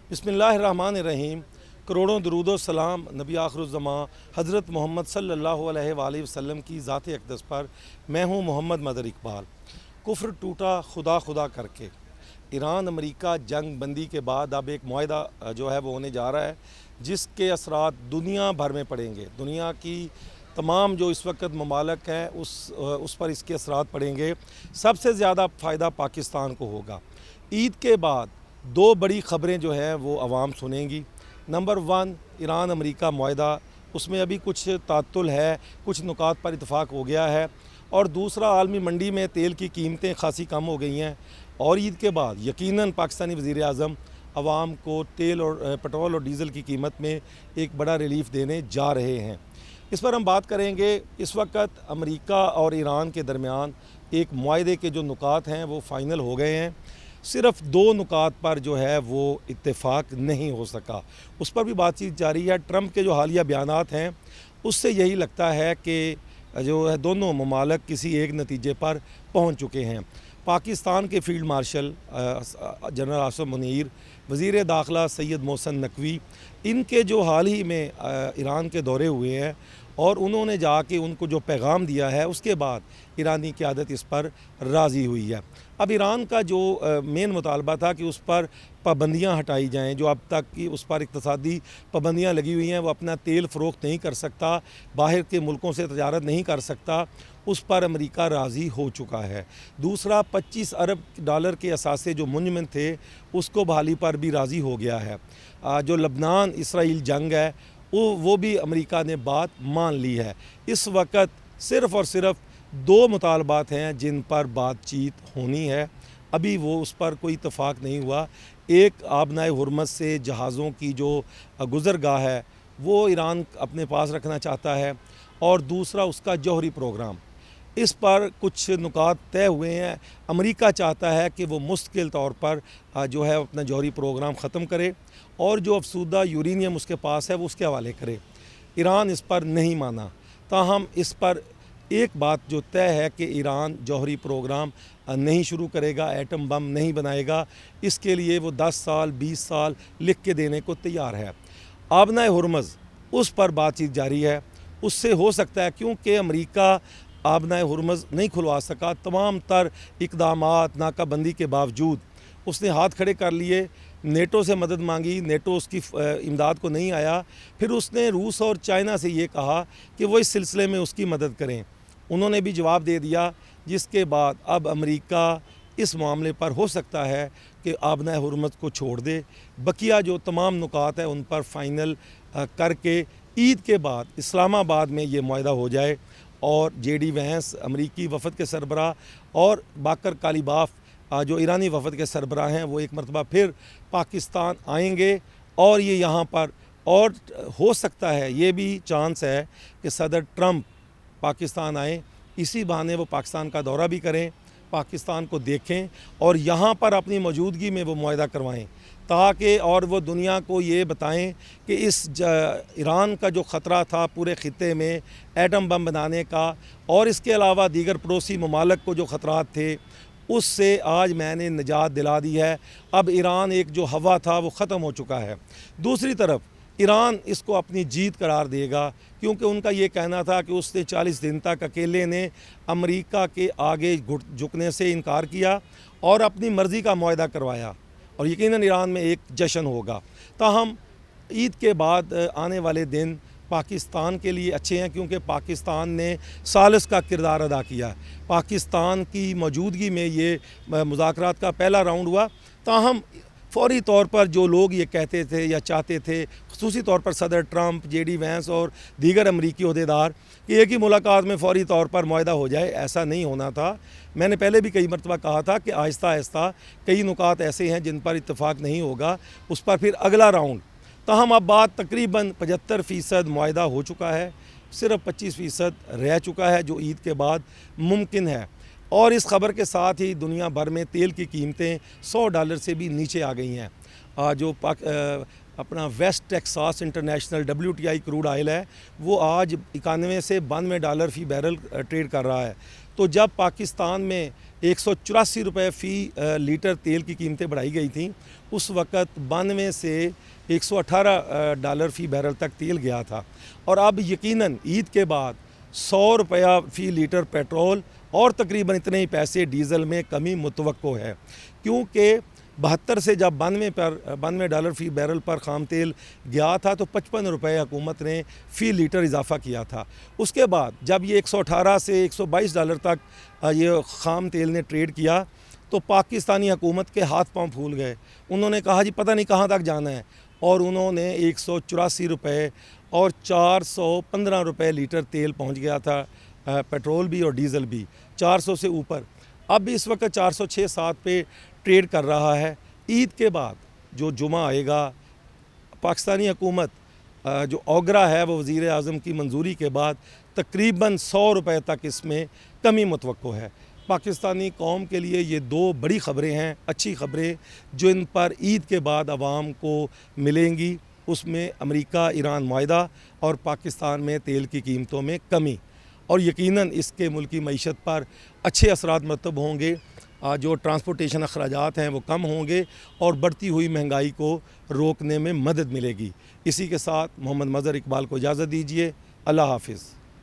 बिस्मिल्लाहिर्रहमानिर्रहीम। करोड़ों दरूद सलाम नबी आखिरुज़्ज़मा हज़रत मोहम्मद सल्लल्लाहु अलैहि वसल्लम की ज़ात अक़दस पर। मैं हूँ मोहम्मद मदर इकबाल। कुफ्र टूटा खुदा खुदा करके। ईरान अमेरिका जंग बंदी के बाद अब एक मुआहदा जो है वो होने जा रहा है, जिसके असरात दुनिया भर में पड़ेंगे। दुनिया की तमाम जो इस वक्त ममालिक हैं उस पर इसके असरात पड़ेंगे। सबसे ज़्यादा फ़ायदा पाकिस्तान को होगा। ईद के बाद दो बड़ी ख़बरें जो हैं वो आवाम सुनेंगी। नंबर वन, ईरान अमेरिका मुआहदा, उसमें अभी कुछ तातुल है, कुछ नुकात पर इतफ़ाक़ हो गया है। और दूसरा, आलमी मंडी में तेल की कीमतें खासी कम हो गई हैं और ईद के बाद यकीनन पाकिस्तानी वज़ीर आज़म आवाम को तेल और पेट्रोल और डीज़ल की कीमत में एक बड़ा रिलीफ़ देने जा रहे हैं। इस पर हम बात करेंगे। इस वक्त अमेरिका और ईरान के दरमियान एक मुआहदे के जो नुकात हैं वो फ़ाइनल हो गए हैं। सिर्फ़ दो नुकात पर जो है वो इत्तेफाक नहीं हो सका, उस पर भी बातचीत जारी है। ट्रंप के जो हालिया बयानात हैं उससे यही लगता है कि जो है दोनों ममालिक किसी एक नतीजे पर पहुंच चुके हैं। पाकिस्तान के field marshal general Asim Munir, वज़ीर दाखिला सैयद मोहसिन नकवी, इनके जो हाल ही में ईरान के दौरे हुए हैं और उन्होंने जाके उनको जो पैगाम दिया है, उसके बाद ईरानी क़यादत इस पर राज़ी हुई है। अब ईरान का जो मेन मुतालबा था कि उस पर पाबंदियाँ हटाई जाएँ, जो अब तक की उस पर इक़्तिसादी पाबंदियाँ लगी हुई हैं। वो अपना तेल फ़रोख्त नहीं कर सकता, बाहर के मुल्कों से तजारत नहीं कर सकता, उस पर अमेरिका राज़ी हो चुका है। दूसरा, 25 अरब डॉलर के असासे जो मुंजमद थे उसको बहाली पर भी राज़ी हो गया है। जो लबनान इसराइल जंग है वो भी अमेरिका ने बात मान ली है। इस वक्त सिर्फ़ और सिर्फ दो मुतालबात हैं जिन पर बातचीत होनी है, अभी वो उस पर कोई इत्तफ़ाक़ नहीं हुआ। एक, आबनाए हुर्मज़ से जहाज़ों की जो गुज़रगाह है वो ईरान अपने पास रखना चाहता है, और दूसरा उसका जौहरी प्रोग्राम। इस पर कुछ नुकात तय हुए हैं। अमेरिका चाहता है कि वो मुस्तकिल तौर पर जो है अपना जौहरी प्रोग्राम ख़त्म करे और जो अफसूदा यूरेनियम उसके पास है वो उसके हवाले करे। ईरान इस पर नहीं माना। ताहम इस पर एक बात जो तय है कि ईरान जौहरी प्रोग्राम नहीं शुरू करेगा, एटम बम नहीं बनाएगा। इसके लिए वो 10 साल 20 साल लिख के देने को तैयार है। आबनाए हुर्मज़, उस पर बातचीत जारी है। उससे हो सकता है, क्योंकि अमेरिका आबनाए हुर्मज़ नहीं खुलवा सका, तमाम तर इक़दामात नाकाबंदी के बावजूद उसने हाथ खड़े कर लिए। नेटो से मदद मांगी, नेटो उसकी इमदाद को नहीं आया। फिर उसने रूस और चाइना से ये कहा कि वो इस सिलसिले में उसकी मदद करें, उन्होंने भी जवाब दे दिया। जिसके बाद अब अमेरिका इस मामले पर हो सकता है कि आबनाए हुर्मज़ को छोड़ दे, बकिया जो तमाम नुकात है उन पर फ़ाइनल करके ईद के बाद इस्लामाबाद में ये मुआहदा हो जाए और JD वैंस अमरीकी वफ़द के सरबराह और बाकर कालीबाफ जो ईरानी वफ़द के सरबराह हैं वो एक मरतबा फिर पाकिस्तान आएंगे। और ये यहाँ पर, और हो सकता है ये भी चांस है कि सदर ट्रंप पाकिस्तान आए, इसी बहाने वो पाकिस्तान का दौरा भी करें, पाकिस्तान को देखें और यहाँ पर अपनी मौजूदगी में वो मुआहदा करवाएं, ताकि और वो दुनिया को ये बताएं कि इस ईरान का जो ख़तरा था पूरे ख़ित्ते में एटम बम बनाने का, और इसके अलावा दीगर पड़ोसी ममालिक को जो ख़तरात थे उससे आज मैंने निजात दिला दी है। अब ईरान एक जो हवा था वो ख़त्म हो चुका है। दूसरी तरफ ईरान इसको अपनी जीत करार देगा, क्योंकि उनका ये कहना था कि उसने 40 दिन तक अकेले ने अमेरिका के आगे झुकने से इनकार किया और अपनी मर्ज़ी का मुआहदा करवाया, और यकीनन ईरान में एक जश्न होगा। ताहम ईद के बाद आने वाले दिन पाकिस्तान के लिए अच्छे हैं, क्योंकि पाकिस्तान ने सालिस का किरदार अदा किया। पाकिस्तान की मौजूदगी में ये मुज़ाकरात का पहला राउंड हुआ। ताहम फ़ौरी तौर पर जो लोग ये कहते थे या चाहते थे, ख़ुसूसी तौर पर सदर ट्रंप, JD वैंस और दीगर अमरीकी ओहदेदार, कि एक ही मुलाकात में फ़ौरी तौर पर मुआहदा हो जाए, ऐसा नहीं होना था। मैंने पहले भी कई मरतबा कहा था कि आहिस्ता आहिस्ता कई नुकात ऐसे हैं जिन पर इत्तेफाक नहीं होगा, उस पर फिर अगला राउंड। ताहम अब बात तकरीबन 75% मुआहदा हो चुका है, सिर्फ 25% रह चुका है जो ईद के बाद मुमकिन है। और इस ख़बर के साथ ही दुनिया भर में तेल की कीमतें $100 से भी नीचे आ गई हैं। जो अपना West Texas international WTI crude oil है वो आज 91 से $92 फ़ी बैरल ट्रेड कर रहा है। तो जब पाकिस्तान में 184 रुपये फ़ी लीटर तेल की कीमतें बढ़ाई गई थी। उस वक़्त 92 से 118 डॉलर फ़ी बैरल तक तेल गया था, और अब यकीनन ईद के बाद 100 रुपया फ़ी लीटर पेट्रोल और तकरीबन इतने ही पैसे डीज़ल में कमी मुतवक्को है, क्योंकि 72 से जब 92 डॉलर फ़ी बैरल पर ख़ाम तेल गया था तो 55 रुपये हुकूमत ने फ़ी लीटर इजाफ़ा किया था। उसके बाद जब ये 118 से 122 डॉलर तक ये ख़ाम तेल ने ट्रेड किया तो पाकिस्तानी हुकूमत के हाथ पांव फूल गए। उन्होंने कहा जी पता नहीं कहाँ तक जाना है, और उन्होंने 184 रुपये और 415 रुपये लीटर तेल पहुँच गया था, पेट्रोल भी और डीज़ल भी 400 से ऊपर। अब भी इस वक्त 406-7 पे ट्रेड कर रहा है। ईद के बाद जो जुमा आएगा, पाकिस्तानी हुकूमत जो ओगरा है वो वज़ीर आज़म की मंजूरी के बाद तकरीबन 100 रुपये तक इसमें कमी मुतवक्को है। पाकिस्तानी कौम के लिए ये दो बड़ी ख़बरें हैं, अच्छी ख़बरें, जो इन पर ईद के बाद आवाम को मिलेंगी। उसमें अमेरिका ईरान मुआहदा और पाकिस्तान में तेल की कीमतों में कमी, और यकीनन इसके मुल्की मईशत पर अच्छे असरात मरतब होंगे। जो ट्रांसपोर्टेशन अखराजात हैं वो कम होंगे और बढ़ती हुई महंगाई को रोकने में मदद मिलेगी। इसी के साथ मोहम्मद मज़हर इकबाल को इजाज़त दीजिए। अल्लाह हाफ़िज़।